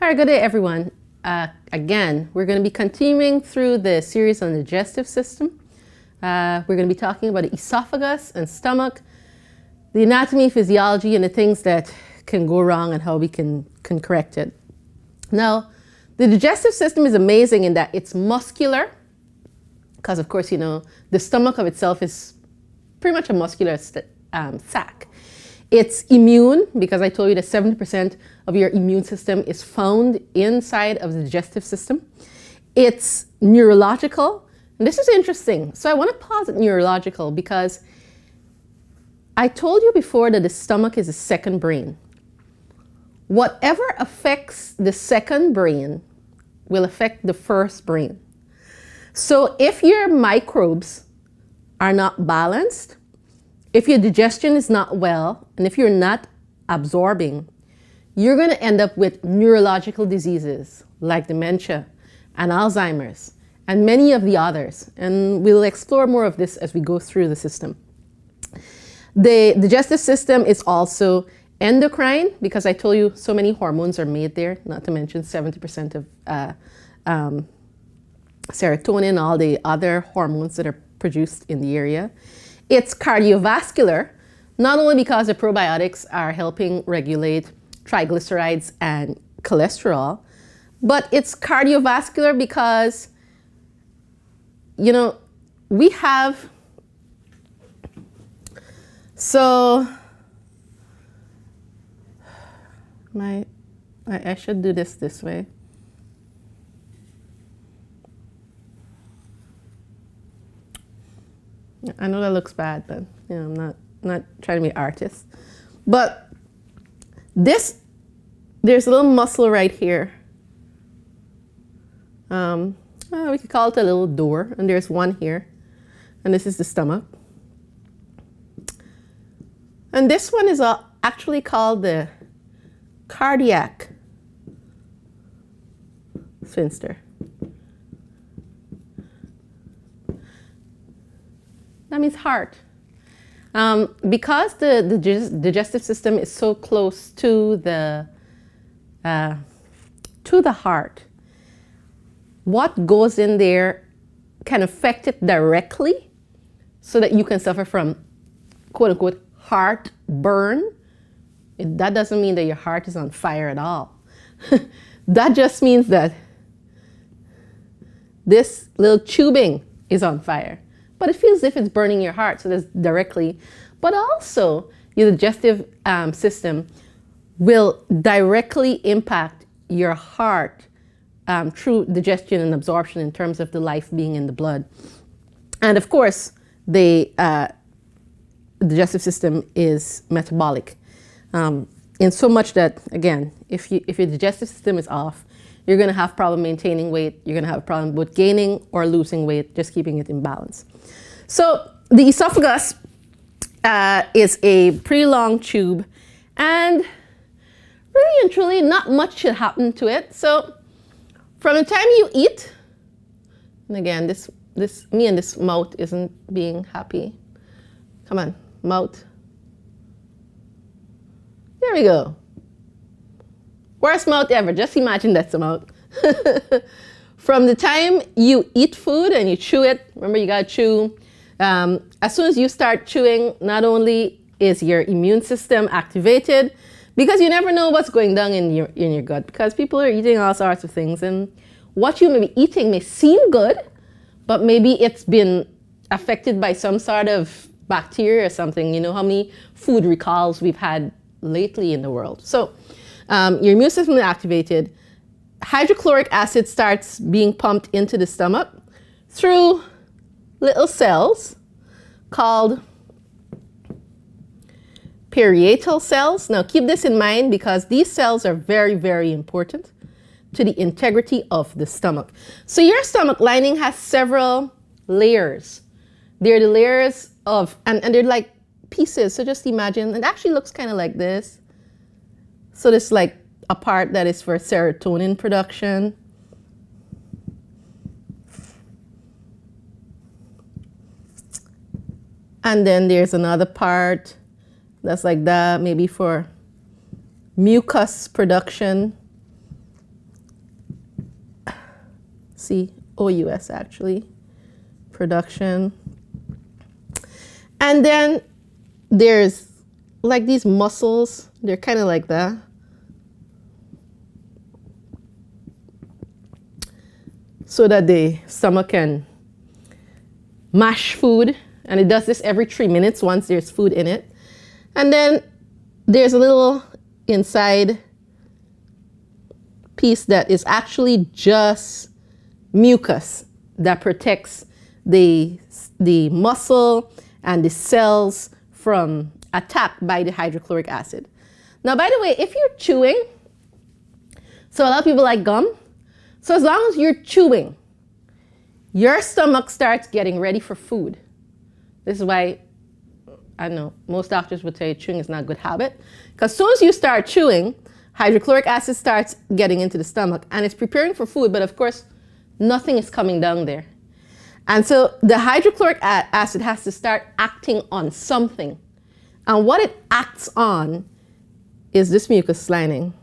All right, good day, everyone. Again, we're going to be continuing through the series on the digestive system. We're going to be talking about the esophagus and stomach, the anatomy, physiology, and the things that can go wrong and how we can correct it. Now, the digestive system is amazing in that it's muscular, because of course, you know, the stomach of itself is pretty much a muscular sac. It's immune, because I told you that 70% of your immune system is found inside of the digestive system. It's neurological, and this is interesting. So I want to pause at neurological because I told you before that the stomach is a second brain. Whatever affects the second brain will affect the first brain. So if your microbes are not balanced, if your digestion is not well, and if you're not absorbing, you're going to end up with neurological diseases like dementia and Alzheimer's and many of the others. And we'll explore more of this as we go through the system. The digestive system is also endocrine, because I told you so many hormones are made there, not to mention 70% of serotonin, all the other hormones that are produced in the area. It's cardiovascular, not only because the probiotics are helping regulate triglycerides and cholesterol, but it's cardiovascular because, you know, we have, so I should do this way. I know that looks bad, but you know, I'm not trying to be an artist. But there's a little muscle right here. We could call it a little door, and there's one here, and this is the stomach. And this one is actually called the cardiac sphincter. That means heart. Because the digestive system is so close to the heart, what goes in there can affect it directly, so that you can suffer from quote unquote heart burn. That doesn't mean that your heart is on fire at all. That just means that this little tubing is on fire. But it feels as if it's burning your heart, so that's directly. But also, your digestive system will directly impact your heart through digestion and absorption in terms of the life being in the blood. And of course, the digestive system is metabolic. In so much that, again, if your digestive system is off, you're going to have problem maintaining weight. You're going to have a problem with gaining or losing weight, just keeping it in balance. So the esophagus is a pretty long tube, and really and truly not much should happen to it. So from the time you eat, and again, me and this mouth isn't being happy. Come on, mouth. There we go. Worst mouth ever. Just imagine that's a mouth. From the time you eat food and you chew it, remember you gotta chew. As soon as you start chewing, not only is your immune system activated, because you never know what's going down in your gut, because people are eating all sorts of things, and what you may be eating may seem good, but maybe it's been affected by some sort of bacteria or something. You know how many food recalls we've had lately in the world. So your immune system is activated. Hydrochloric acid starts being pumped into the stomach through little cells called parietal cells. Now keep this in mind, because these cells are very, very important to the integrity of the stomach. So your stomach lining has several layers. They're the layers of, and they're like pieces. So just imagine, it actually looks kind of like this. So there's like a part that is for serotonin production. And then there's another part that's like that, maybe for mucus production. C-O-U-S actually, production. And then there's like these muscles, they're kind of like that. So that the stomach can mash food, and it does this every 3 minutes once there's food in it. And then there's a little inside piece that is actually just mucus that protects the muscle and the cells from attack by the hydrochloric acid. Now, by the way, if you're chewing, so a lot of people like gum. So as long as you're chewing, your stomach starts getting ready for food. This is why, I know, most doctors would say chewing is not a good habit. Because as soon as you start chewing, hydrochloric acid starts getting into the stomach and it's preparing for food, but of course, nothing is coming down there. And so the hydrochloric acid has to start acting on something. And what it acts on is this mucus lining.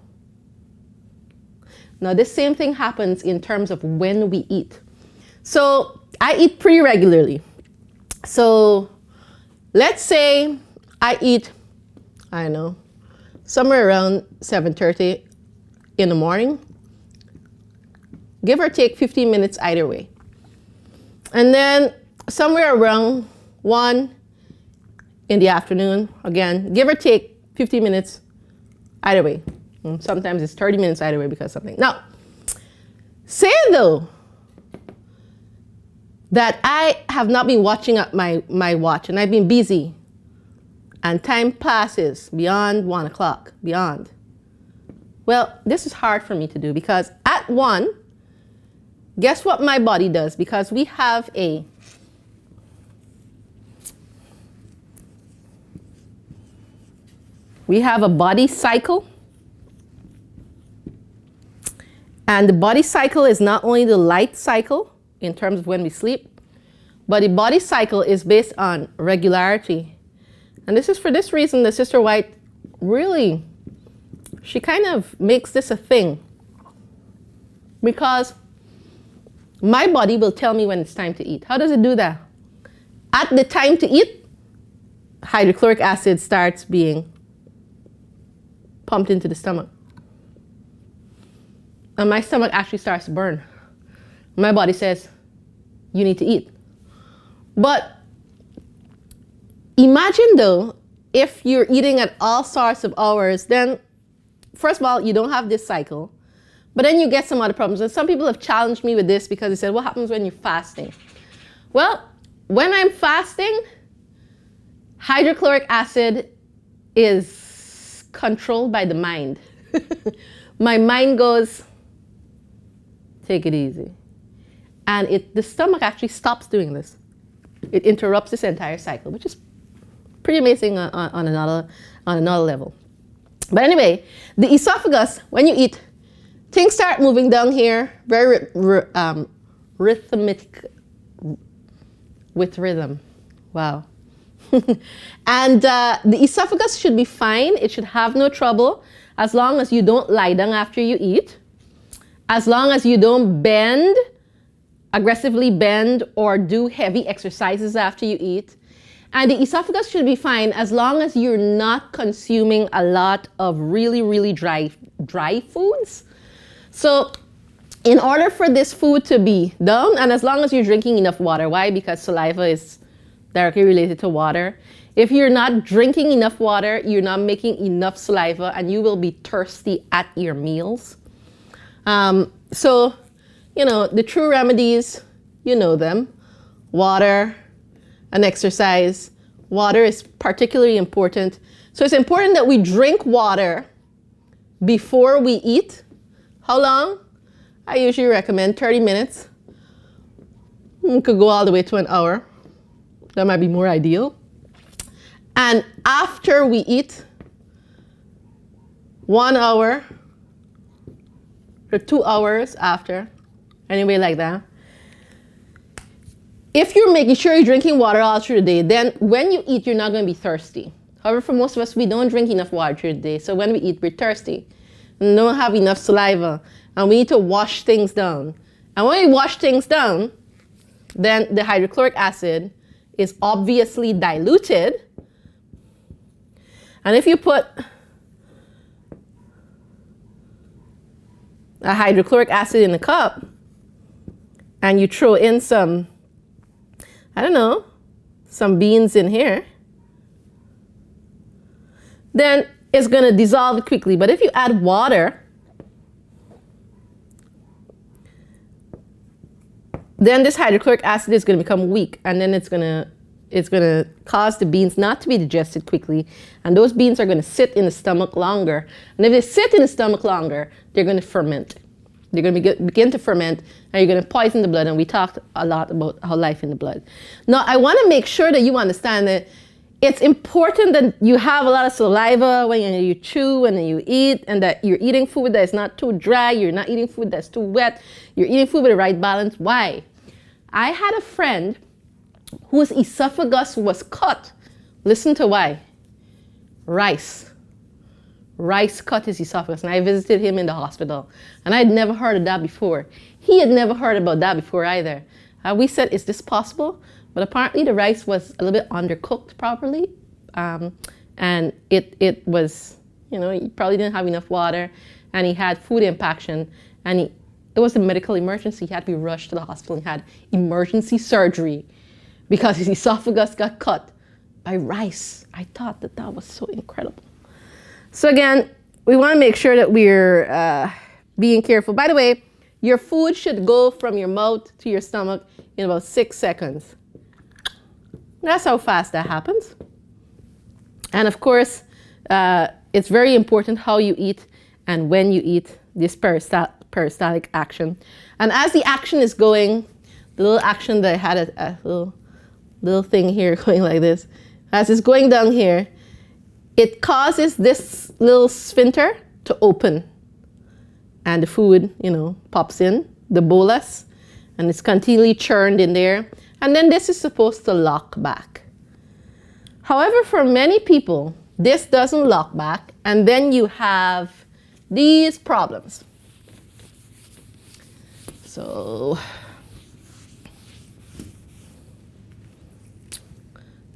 Now, this same thing happens in terms of when we eat. So I eat pretty regularly. So let's say I eat, I don't know, somewhere around 7:30 in the morning, give or take 15 minutes either way. And then somewhere around 1 in the afternoon, again, give or take 15 minutes either way. Sometimes it's 30 minutes either way because of something. Now, say though that I have not been watching at my watch and I've been busy and time passes beyond 1 o'clock, beyond. Well, this is hard for me to do because at 1, guess what my body does? Because we have a body cycle. And the body cycle is not only the light cycle in terms of when we sleep, but the body cycle is based on regularity. And this is for this reason that Sister White really, she kind of makes this a thing. Because my body will tell me when it's time to eat. How does it do that? At the time to eat, hydrochloric acid starts being pumped into the stomach. And my stomach actually starts to burn. My body says, you need to eat. But imagine though, if you're eating at all sorts of hours, then first of all, you don't have this cycle. But then you get some other problems. And some people have challenged me with this because they said, what happens when you're fasting? Well, when I'm fasting, hydrochloric acid is controlled by the mind. My mind goes, take it easy. And the stomach actually stops doing this. It interrupts this entire cycle, which is pretty amazing on another level. But anyway, the esophagus, when you eat, things start moving down here, very rhythmic, with rhythm. Wow. And the esophagus should be fine. It should have no trouble as long as you don't lie down after you eat, as long as you don't aggressively bend or do heavy exercises after you eat. And the esophagus should be fine as long as you're not consuming a lot of really, really dry foods. So in order for this food to be down, and as long as you're drinking enough water, why? Because saliva is directly related to water. If you're not drinking enough water, you're not making enough saliva, and you will be thirsty at your meals. So, you know, the true remedies, you know them. Water and exercise. Water is particularly important. So it's important that we drink water before we eat. How long? I usually recommend 30 minutes. We could go all the way to an hour. That might be more ideal. And after we eat, 1 hour or 2 hours after, anyway like that. If you're making sure you're drinking water all through the day, then when you eat, you're not going to be thirsty. However, for most of us, we don't drink enough water through the day. So when we eat, we're thirsty. We don't have enough saliva. And we need to wash things down. And when we wash things down, then the hydrochloric acid is obviously diluted. And if you put a hydrochloric acid in a cup and you throw in some, I don't know, some beans in here, then it's going to dissolve quickly. But if you add water, then this hydrochloric acid is going to become weak, and then it's going to cause the beans not to be digested quickly, and those beans are going to sit in the stomach longer. And if they sit in the stomach longer, they're going to ferment. They're going to begin to ferment, and you're going to poison the blood. And we talked a lot about how life in the blood. Now, I want to make sure that you understand that it's important that you have a lot of saliva when you chew and you eat, and that you're eating food that is not too dry. You're not eating food that's too wet. You're eating food with the right balance. Why? I had a friend whose esophagus was cut. Listen to why. Rice. Rice cut his esophagus, and I visited him in the hospital. And I had never heard of that before. He had never heard about that before either. We said, is this possible? But apparently the rice was a little bit undercooked properly. And it was, he probably didn't have enough water, and he had food impaction, and it was a medical emergency. He had to be rushed to the hospital and had emergency surgery because his esophagus got cut by rice. I thought that was so incredible. So again, we want to make sure that we're being careful. By the way, your food should go from your mouth to your stomach in about 6 seconds. That's how fast that happens. And of course, it's very important how you eat and when you eat, this peristaltic action. And as the action is going, the little action that I had a little thing here going like this, as it's going down here, it causes this little sphincter to open, and the food, pops in, the bolus, and it's continually churned in there. And then this is supposed to lock back. However, for many people, this doesn't lock back, and then you have these problems. So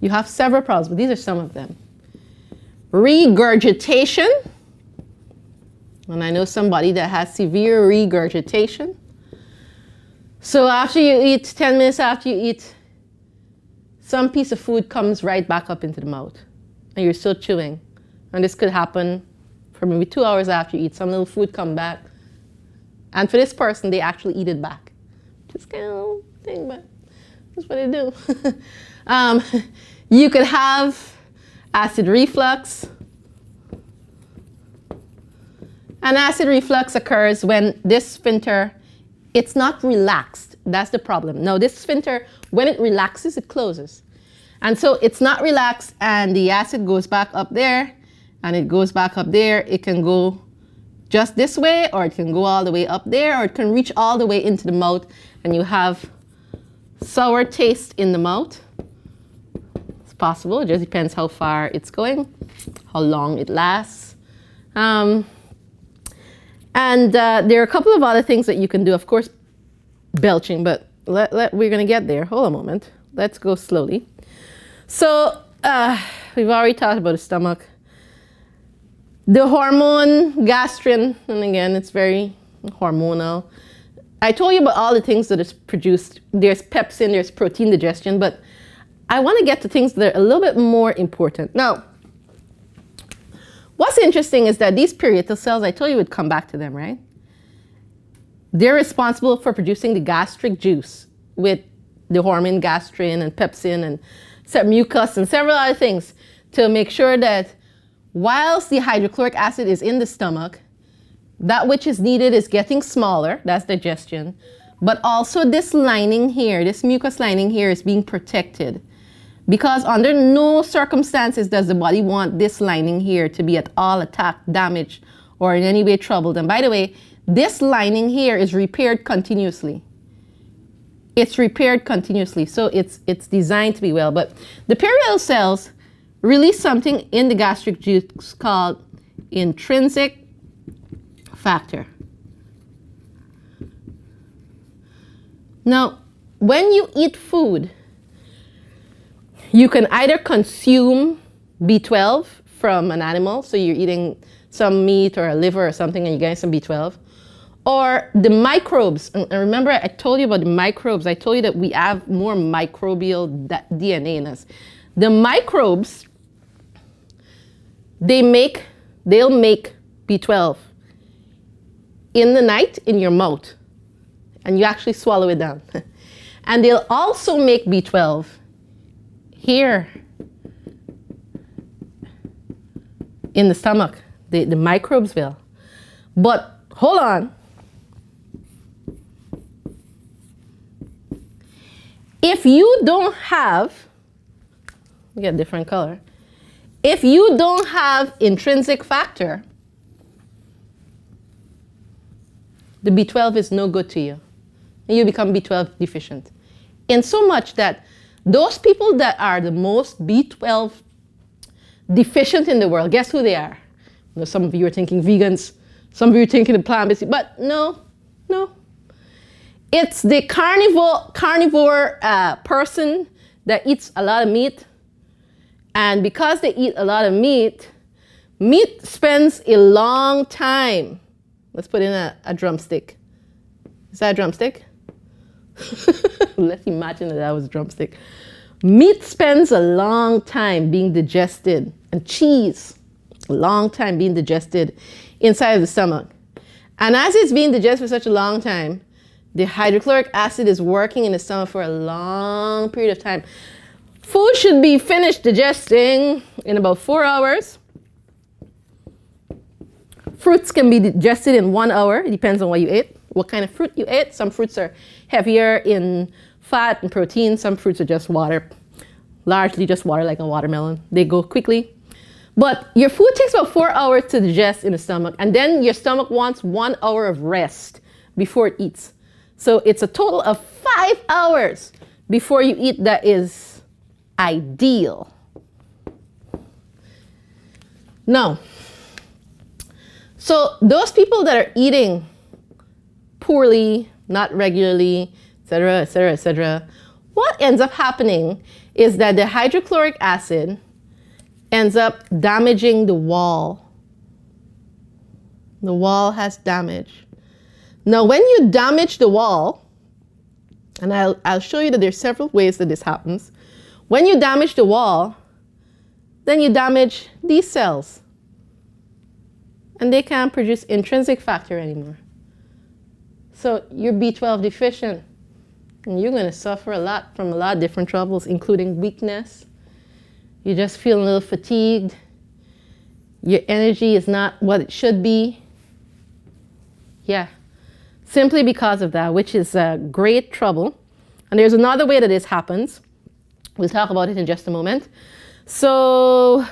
you have several problems, but these are some of them. Regurgitation. And I know somebody that has severe regurgitation. So after you eat, 10 minutes after you eat, some piece of food comes right back up into the mouth, and you're still chewing. And this could happen for maybe 2 hours after you eat. Some little food come back. And for this person, they actually eat it back. Just kind of thing, but that's what they do. You could have acid reflux. And acid reflux occurs when this sphincter, it's not relaxed. That's the problem. Now, this sphincter, when it relaxes, it closes. And so it's not relaxed, and the acid goes back up there, and it goes back up there. It can go just this way, or it can go all the way up there, or it can reach all the way into the mouth, and you have sour taste in the mouth. It's possible. It just depends how far it's going, how long it lasts. And there are a couple of other things that you can do. Of course, belching, but we're going to get there. Hold on a moment. Let's go slowly. So we've already talked about the stomach. The hormone gastrin, and again, it's very hormonal. I told you about all the things that is produced. There's pepsin, there's protein digestion, but I want to get to things that are a little bit more important. Now, what's interesting is that these parietal cells, I told you would come back to them, right? They're responsible for producing the gastric juice with the hormone gastrin and pepsin and mucus and several other things to make sure that whilst the hydrochloric acid is in the stomach, that which is needed is getting smaller, that's digestion, but also this lining here, this mucus lining here is being protected. Because under no circumstances does the body want this lining here to be at all attacked, damaged, or in any way troubled. And by the way, this lining here is repaired continuously. It's repaired continuously, so it's designed to be well. But the parietal cells release something in the gastric juice called intrinsic factor. Now, when you eat food, you can either consume B12 from an animal, so you're eating some meat or a liver or something and you're getting some B12, or the microbes. And remember, I told you about the microbes. I told you that we have more microbial DNA in us. The microbes, they'll make B12 in the night in your mouth, and you actually swallow it down. And they'll also make B12 here in the stomach. The microbes will. But hold on. If you don't have, we get a different color. If you don't have intrinsic factor, the B12 is no good to you. And you become B12 deficient. In so much that those people that are the most B12 deficient in the world, guess who they are? You know, some of you are thinking vegans, some of you are thinking the plant-based, but no. It's the carnivore person that eats a lot of meat. And because they eat a lot of meat spends a long time. Let's put in a drumstick. Is that a drumstick? Let's imagine that was a drumstick. Meat spends a long time being digested, and cheese, a long time being digested inside of the stomach. And as it's being digested for such a long time, the hydrochloric acid is working in the stomach for a long period of time. Food should be finished digesting in about 4 hours. Fruits can be digested in 1 hour. It depends on what you ate, what kind of fruit you ate. Some fruits are heavier in fat and protein. Some fruits are just water, largely just water, like a watermelon. They go quickly. But your food takes about 4 hours to digest in the stomach, and then your stomach wants 1 hour of rest before it eats. So it's a total of 5 hours before you eat that is ideal. Now, so those people that are eating poorly, not regularly, etc., what ends up happening is that the hydrochloric acid ends up damaging the wall. The wall has damage. Now, when you damage the wall, and I'll show you that there's several ways that this happens. When you damage the wall, then you damage these cells. And they can't produce intrinsic factor anymore. So you're B12 deficient. And you're going to suffer a lot from a lot of different troubles, including weakness. You just feel a little fatigued. Your energy is not what it should be. Yeah. Simply because of that, which is great trouble. And there's another way that this happens. We'll talk about it in just a moment. So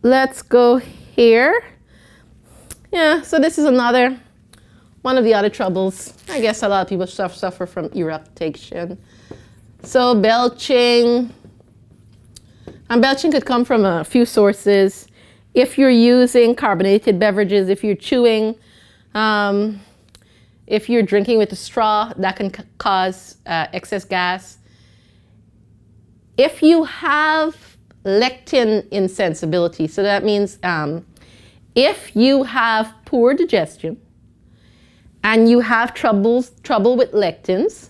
let's go here. Yeah, so this is one of the other troubles. I guess a lot of people suffer from eructation. So belching. And belching could come from a few sources. If you're using carbonated beverages, if you're chewing, if you're drinking with a straw, that can cause excess gas. If you have lectin insensibility, so that means if you have poor digestion and you have trouble with lectins,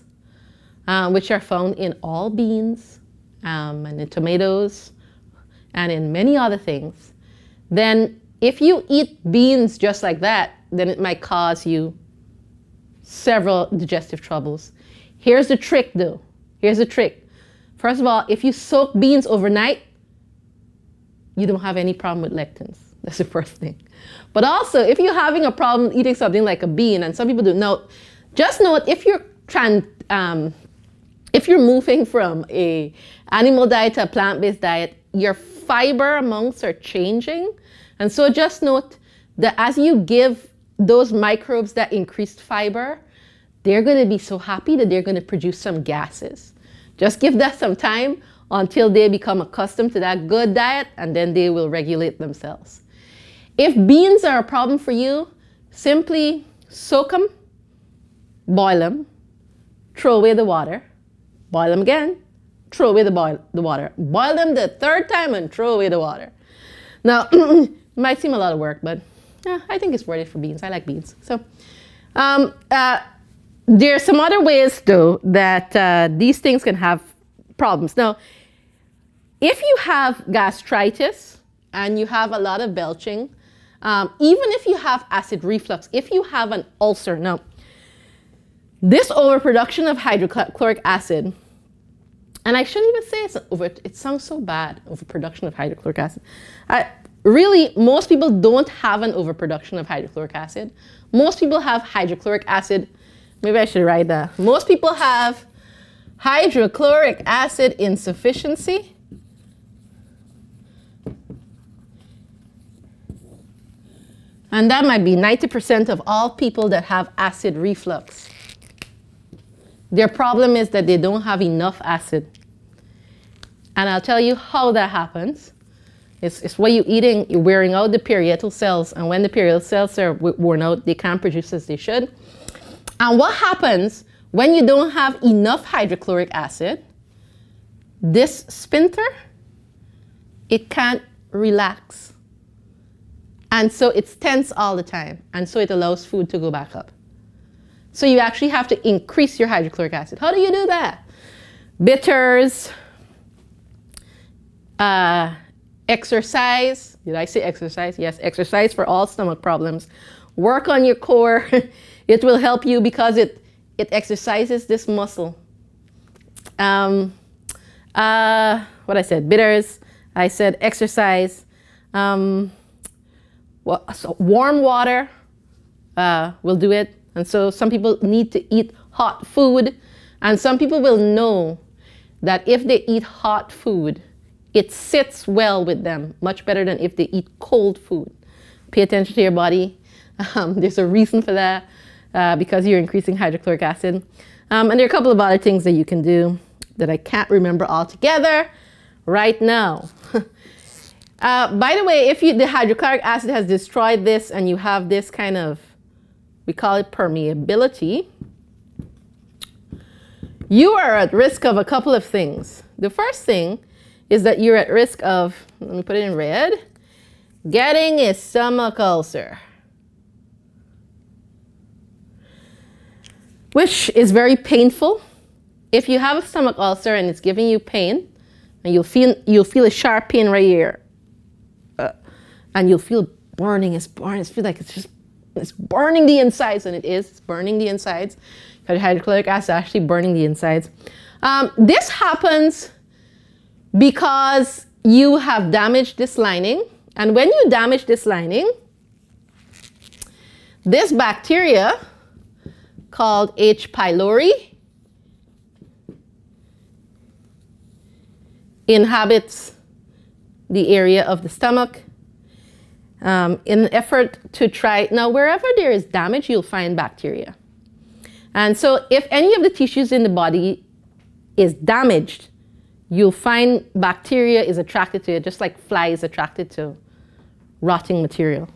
which are found in all beans and in tomatoes and in many other things, then if you eat beans just like that, then it might cause you several digestive troubles. Here's the trick though. Here's the trick. First of all, if you soak beans overnight, you don't have any problem with lectins. That's the first thing. But also, if you're having a problem eating something like a bean, and some people do know, just know if you're moving from a animal diet to a plant-based diet, your fiber amounts are changing. And so just note that as you give those microbes that increased fiber, they're going to be so happy that they're going to produce some gases. Just give that some time until they become accustomed to that good diet, and then they will regulate themselves. If beans are a problem for you, simply soak them boil them, throw away the water, boil them again, throw away the water. Boil them the third time and throw away the water. Now, it might seem a lot of work, but yeah, I think it's worth it for beans. I like beans. So there's some other ways, though, that these things can have problems. Now, if you have gastritis and you have a lot of belching, even if you have acid reflux, if you have an ulcer, now, this overproduction of hydrochloric acid, and I shouldn't even say it sounds so bad, overproduction of hydrochloric acid. Really, most people don't have an overproduction of hydrochloric acid. Most people have hydrochloric acid, maybe I should write that. Most people have hydrochloric acid insufficiency. And that might be 90% of all people that have acid reflux. Their problem is that they don't have enough acid. And I'll tell you how that happens. It's what you're eating, you're wearing out the parietal cells. And when the parietal cells are worn out, they can't produce as they should. And what happens when you don't have enough hydrochloric acid? This sphincter, it can't relax. And so it's tense all the time. And so it allows food to go back up. So you actually have to increase your hydrochloric acid. How do you do that? Bitters, exercise. Did I say exercise? Yes, exercise for all stomach problems. Work on your core. It will help you because it exercises this muscle. What I said, bitters. I said exercise. So warm water will do it. And so some people need to eat hot food. And some people will know that if they eat hot food, it sits well with them, much better than if they eat cold food. Pay attention to your body. There's a reason for that, because you're increasing hydrochloric acid. And there are a couple of other things that you can do that I can't remember altogether right now. By the way, if the hydrochloric acid has destroyed this and you have this kind of, we call it permeability, you are at risk of a couple of things. The first thing is that you're at risk of, let me put it in red, getting a stomach ulcer, which is very painful. If you have a stomach ulcer and it's giving you pain, and you'll feel a sharp pain right here, and you'll feel burning. It's feel like it's burning the insides, and it is. It's burning the insides. Hydrochloric acid actually burning the insides. This happens because you have damaged this lining. And when you damage this lining, this bacteria called H. pylori inhabits the area of the stomach in an effort to try. Now, wherever there is damage, you'll find bacteria. And so if any of the tissues in the body is damaged, you'll find bacteria is attracted to it, just like flies attracted to rotting material.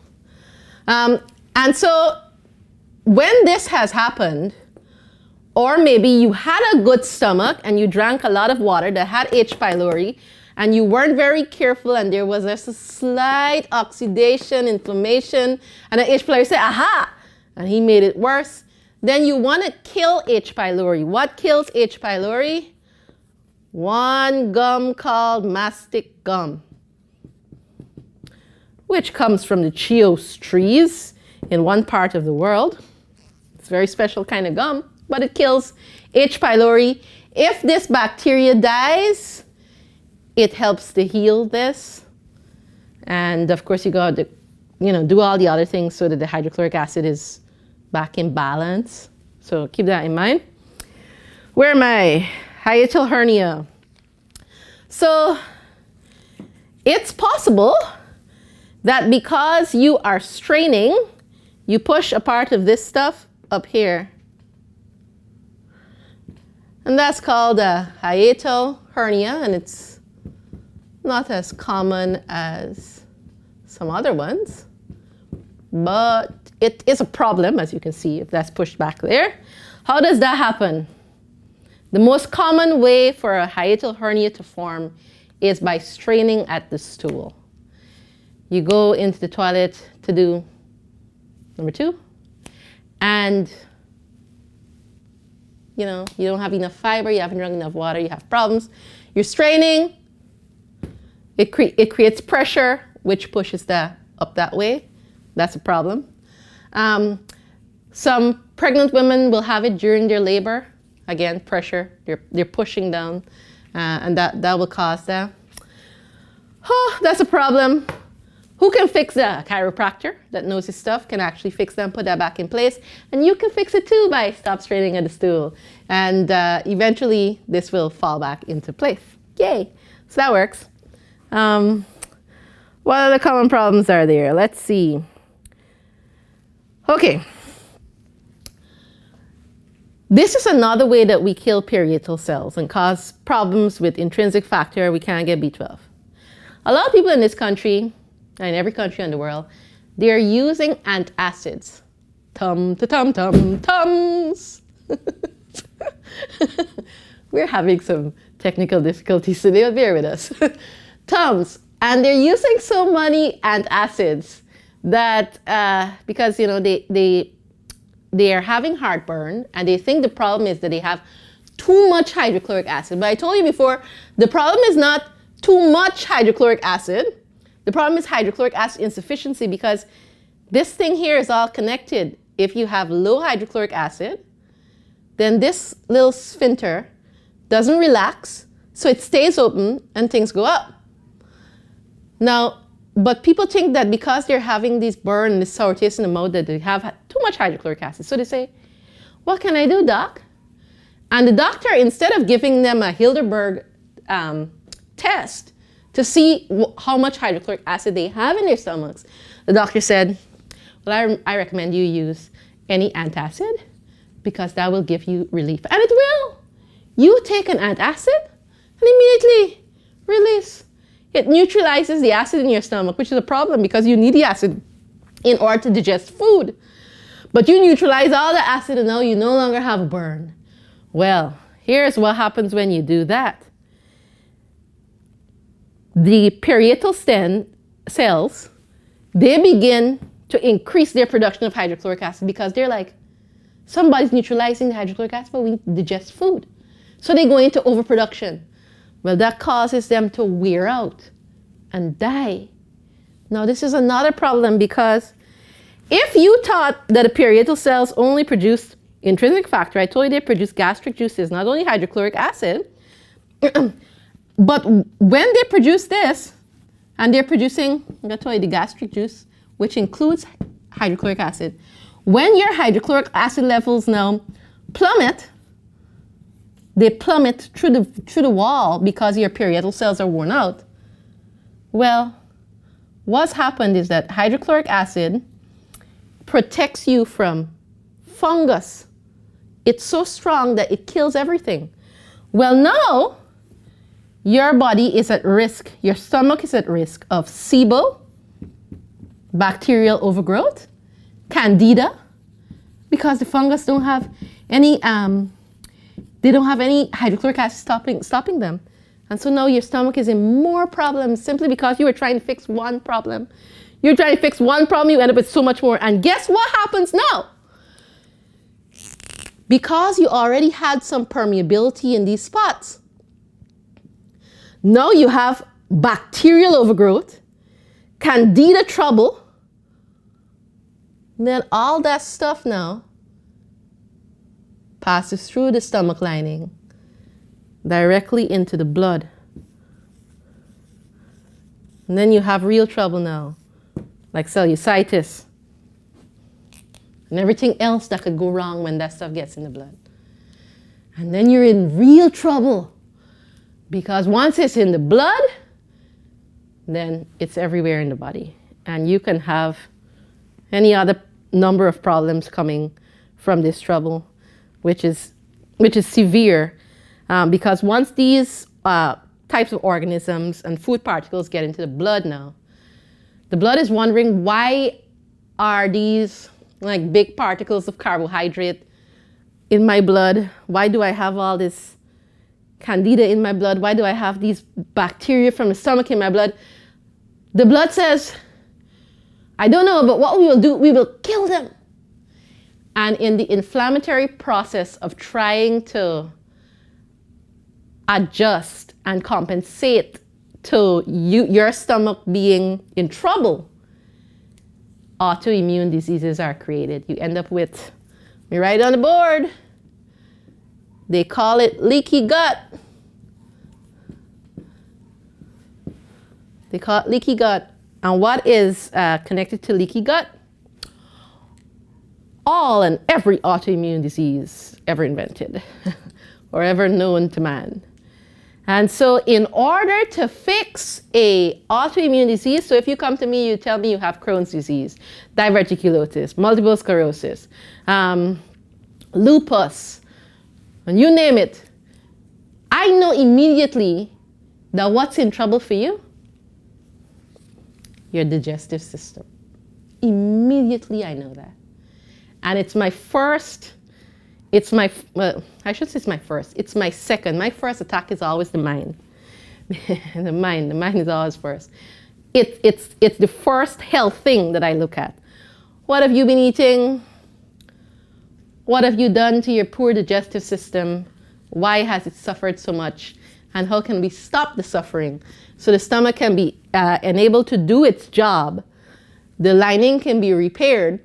And so when this has happened, or maybe you had a good stomach and you drank a lot of water that had H. pylori, and you weren't very careful, and there was just a slight oxidation, inflammation, and the H. pylori said, aha, and he made it worse, then you want to kill H. pylori. What kills H. pylori? One gum called mastic gum, which comes from the Chios trees in one part of the world. It's a very special kind of gum, but it kills H. pylori. If this bacteria dies, it helps to heal this. And of course, you got to, do all the other things so that the hydrochloric acid is back in balance. So keep that in mind. Where am I? Hiatal hernia. So it's possible that because you are straining, you push a part of this stuff up here. And that's called a hiatal hernia, and it's not as common as some other ones, but it is a problem, as you can see, if that's pushed back there. How does that happen? The most common way for a hiatal hernia to form is by straining at the stool. You go into the toilet to do number 2, and you don't have enough fiber, you haven't drunk enough water, you have problems. You're straining, it creates pressure, which pushes that up that way. That's a problem. Some pregnant women will have it during their labor. Again, pressure, they're pushing down, and that will cause that. Oh, that's a problem. Who can fix that? A chiropractor that knows his stuff can actually fix that and put that back in place. And you can fix it too by stop straining at the stool. And eventually this will fall back into place. Yay. So that works. What other common problems are there? Let's see. Okay. This is another way that we kill parietal cells and cause problems with intrinsic factor. We can't get B12. A lot of people in this country, and every country in the world, they're using antacids. Tums. We're having some technical difficulties today, bear with us. Tums. And they're using so many antacids that, because they are having heartburn, and they think the problem is that they have too much hydrochloric acid. But I told you before, the problem is not too much hydrochloric acid. The problem is hydrochloric acid insufficiency, because this thing here is all connected. If you have low hydrochloric acid, then this little sphincter doesn't relax, so it stays open and things go up. Now, but people think that because they're having these burn and this sour taste in the mouth that they have too much hydrochloric acid. So they say, what can I do, doc? And the doctor, instead of giving them a Hilderberg test to see how much hydrochloric acid they have in their stomachs, the doctor said, well, I recommend you use any antacid because that will give you relief. And it will. You take an antacid and immediately release. It neutralizes the acid in your stomach, which is a problem because you need the acid in order to digest food. But you neutralize all the acid and now you no longer have a burn. Well, here's what happens when you do that. The parietal cells, they begin to increase their production of hydrochloric acid because they're like, somebody's neutralizing the hydrochloric acid, but we need to digest food. So they go into overproduction. Well, that causes them to wear out and die. Now, this is another problem because if you thought that the parietal cells only produced intrinsic factor, I told you they produce gastric juices, not only hydrochloric acid, but when they produce this, and they're producing, I'm going to tell you, the gastric juice, which includes hydrochloric acid. When your hydrochloric acid levels now plummet, they plummet through the wall because your parietal cells are worn out. Well, what's happened is that hydrochloric acid protects you from fungus. It's so strong that it kills everything. Well, now your body is at risk, your stomach is at risk of SIBO, bacterial overgrowth, candida, because the fungus don't have any hydrochloric acid stopping them. And so now your stomach is in more problems simply because you were trying to fix one problem. You're trying to fix one problem, you end up with so much more. And guess what happens now? Because you already had some permeability in these spots, now you have bacterial overgrowth, candida trouble, then all that stuff now passes through the stomach lining directly into the blood. And then you have real trouble now, like cellulitis and everything else that could go wrong when that stuff gets in the blood. And then you're in real trouble because once it's in the blood, then it's everywhere in the body. And you can have any other number of problems coming from this trouble, which is severe, because once these types of organisms and food particles get into the blood now, the blood is wondering, why are these like big particles of carbohydrate in my blood? Why do I have all this candida in my blood? Why do I have these bacteria from the stomach in my blood? The blood says, I don't know, but what we will do, we will kill them. And in the inflammatory process of trying to adjust and compensate to your stomach being in trouble, autoimmune diseases are created. You end up with, let me write it on the board, they call it leaky gut. They call it leaky gut. And what is connected to leaky gut? All and every autoimmune disease ever invented or ever known to man. And so in order to fix a autoimmune disease, so if you come to me, you tell me you have Crohn's disease, diverticulosis, multiple sclerosis, lupus, and you name it, I know immediately that what's in trouble for you? Your digestive system. Immediately I know that. And it's my first, well, I should say it's my first. It's my second. My first attack is always the mind. The mind is always first. It's the first health thing that I look at. What have you been eating? What have you done to your poor digestive system? Why has it suffered so much? And how can we stop the suffering so the stomach can be enabled to do its job? The lining can be repaired.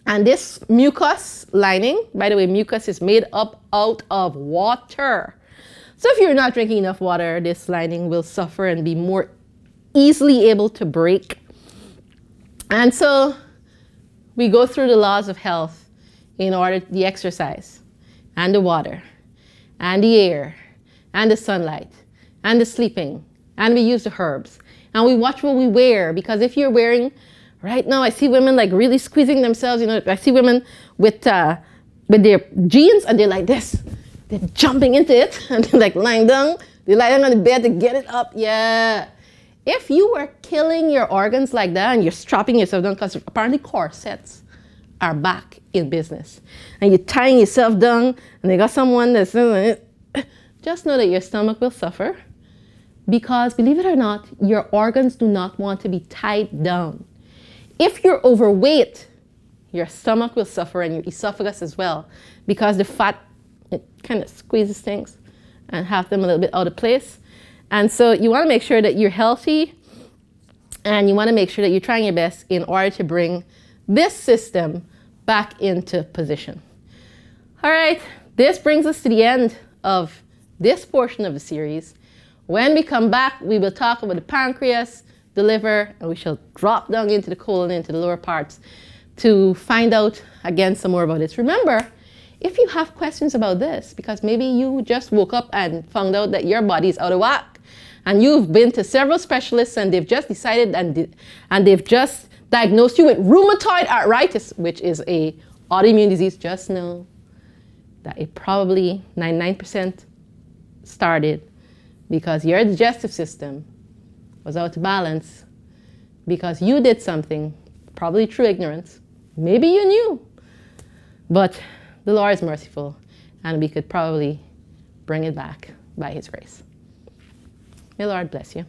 And this mucus lining, by the way, mucus is made up out of water. So if you're not drinking enough water, this lining will suffer and be more easily able to break. And so we go through the laws of health in order, the exercise, and the water, and the air, and the sunlight, and the sleeping, and we use the herbs. And we watch what we wear, because if you're wearing, right now I see women like really squeezing themselves, you know, I see women with their jeans and they're like this. They're jumping into it and they're like lying down. They lie down on the bed to get it up, yeah. If you were killing your organs like that and you're strapping yourself down, because apparently corsets are back in business, and you're tying yourself down and they got someone that's, just know that your stomach will suffer, because believe it or not, your organs do not want to be tied down. If you're overweight, your stomach will suffer and your esophagus as well, because the fat, it kind of squeezes things and have them a little bit out of place. And so you want to make sure that you're healthy, and you want to make sure that you're trying your best in order to bring this system back into position. All right, this brings us to the end of this portion of the series. When we come back, we will talk about the pancreas, the liver, and we shall drop down into the colon, into the lower parts, to find out again some more about this. Remember, if you have questions about this, because maybe you just woke up and found out that your body is out of whack, and you've been to several specialists and they've just decided and they've just diagnosed you with rheumatoid arthritis, which is a autoimmune disease, just know that it probably 99% started because your digestive system was out of balance, because you did something, probably through ignorance. Maybe you knew, but the Lord is merciful, and we could probably bring it back by His grace. May the Lord bless you.